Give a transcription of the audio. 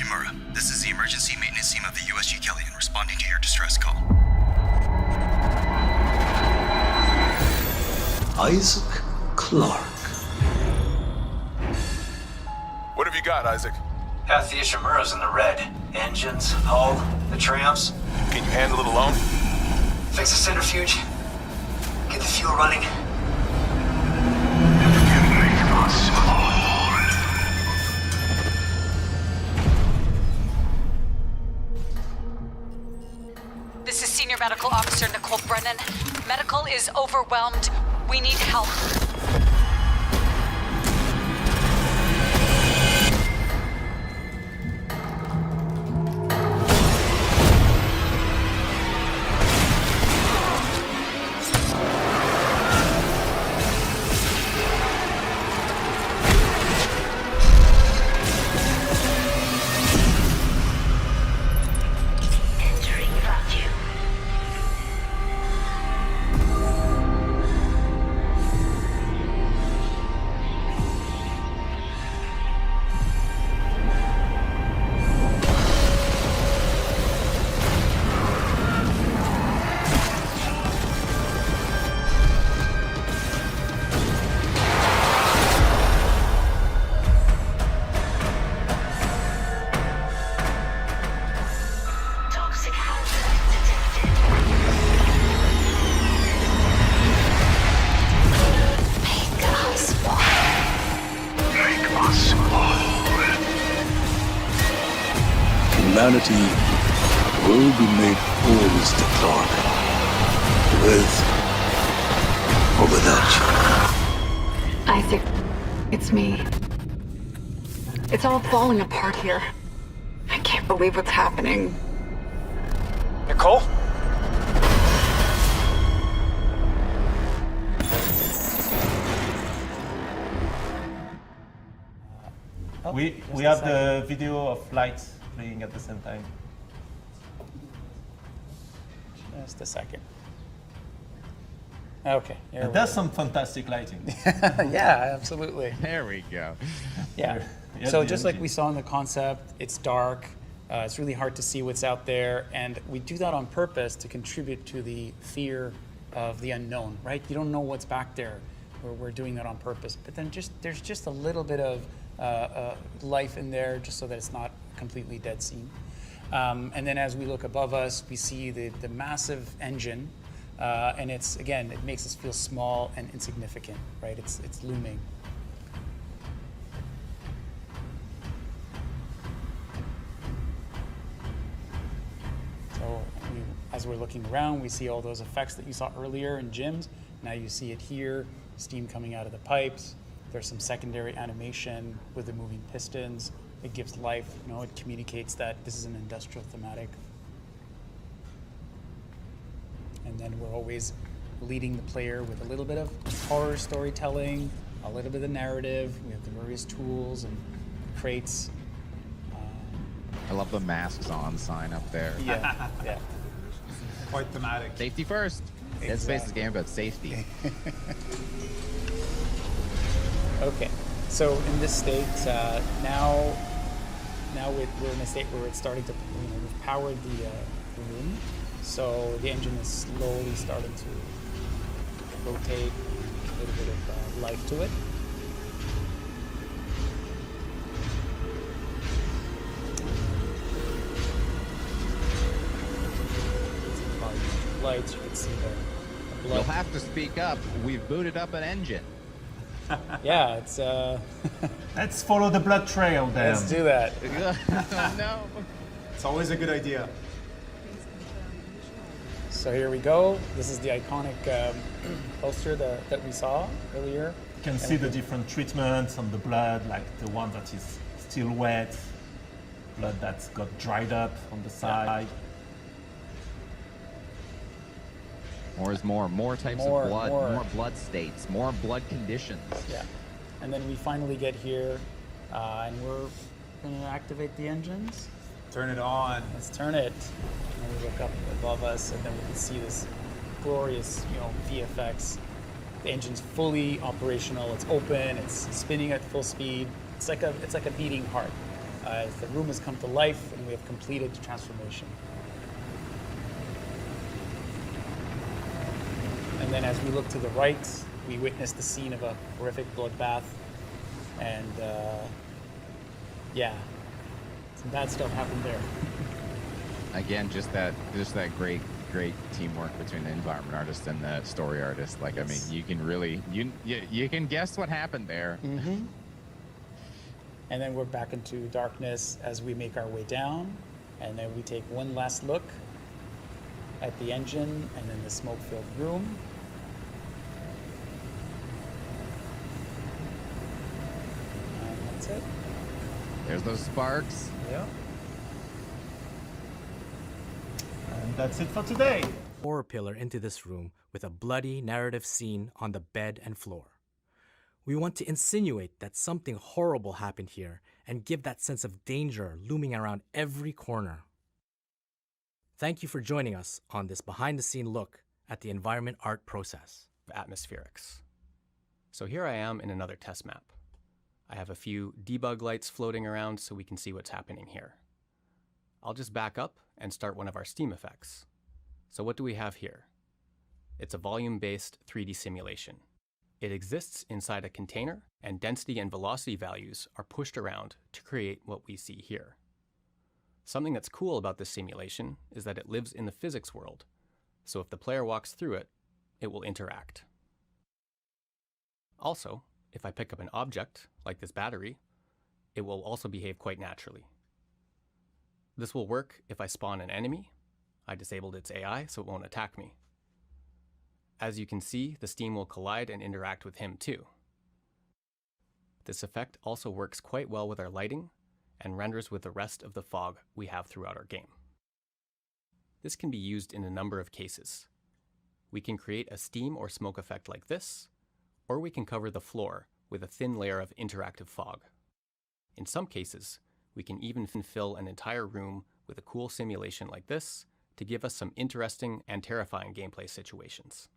Nakamura. This is the emergency maintenance team of the USG Kellyan responding to your distress call. Isaac Clarke. What have you got, Isaac? Half the Ishimura's in the red. Engines, hull, the trams. Can you handle it alone? Fix the centrifuge. Get the fuel running. This is Senior Medical Officer Nicole Brennan. Medical is overwhelmed. We need help. Humanity will be made whole, Mr. Clarke. With or without you. Isaac, it's me. It's all falling apart here. I can't believe what's happening. Nicole? We have the video of lights playing at the same time. Just a second. Okay. And there's some fantastic lighting. Yeah, absolutely. There we go. Yeah. So just like we saw in the concept, it's dark. It's really hard to see what's out there, and we do that on purpose to contribute to the fear of the unknown, right? You don't know what's back there. We're doing that on purpose. But then there's just a little bit of life in there, just so that it's not a completely dead scene. And then as we look above us, we see the massive engine, and it makes us feel small and insignificant, right? It's looming. So as we're looking around, we see all those effects that you saw earlier in Jim's. Now you see it here, steam coming out of the pipes. There's some secondary animation with the moving pistons. It gives life, it communicates that this is an industrial thematic. And then we're always leading the player with a little bit of horror storytelling, a little bit of narrative. We have the various tools and crates. I love the masks on sign up there. Yeah, yeah. Quite thematic. Safety first. Dead Space is a game about safety. Okay, so in this state, now we're in a state where it's starting to, we've powered the room, so the engine is slowly starting to rotate, a little bit of life to it. Lights, you can see the blood. You'll have to speak up. We've booted up an engine. Yeah, it's Let's follow the blood trail then. Let's do that. No. It's always a good idea. So here we go. This is the iconic poster that we saw earlier. You can see the different treatments on the blood, like the one that is still wet, blood that's got dried up on the side. More is more. More types of blood. More blood states. More blood conditions. Yeah. And then we finally get here, and we're going to activate the engines. Turn it on. Let's turn it. And we look up above us, and then we can see this glorious, VFX. The engine's fully operational. It's open. It's spinning at full speed. It's like a beating heart. as the room has come to life and we have completed the transformation. And then as we look to the right, we witness the scene of a horrific bloodbath. And yeah, some bad stuff happened there. Again, just that great teamwork between the environment artist and the story artist. Like, yes. I mean, you can really, you can guess what happened there. Mm-hmm. And then we're back into darkness as we make our way down. And then we take one last look at the engine and then the smoke-filled room. And that's it. There's those sparks. Yeah. And that's it for today. Horror pillar into this room with a bloody narrative scene on the bed and floor. We want to insinuate that something horrible happened here and give that sense of danger looming around every corner. Thank you for joining us on this behind-the-scene look at the environment art process. Atmospherics. So here I am in another test map. I have a few debug lights floating around so we can see what's happening here. I'll just back up and start one of our Steam effects. So what do we have here? It's a volume-based 3D simulation. It exists inside a container, and density and velocity values are pushed around to create what we see here. Something that's cool about this simulation is that it lives in the physics world, so if the player walks through it, it will interact. Also, if I pick up an object, like this battery, it will also behave quite naturally. This will work if I spawn an enemy. I disabled its AI, so it won't attack me. As you can see, the steam will collide and interact with him too. This effect also works quite well with our lighting and renders with the rest of the fog we have throughout our game. This can be used in a number of cases. We can create a steam or smoke effect like this, or we can cover the floor with a thin layer of interactive fog. In some cases, we can even fill an entire room with a cool simulation like this to give us some interesting and terrifying gameplay situations.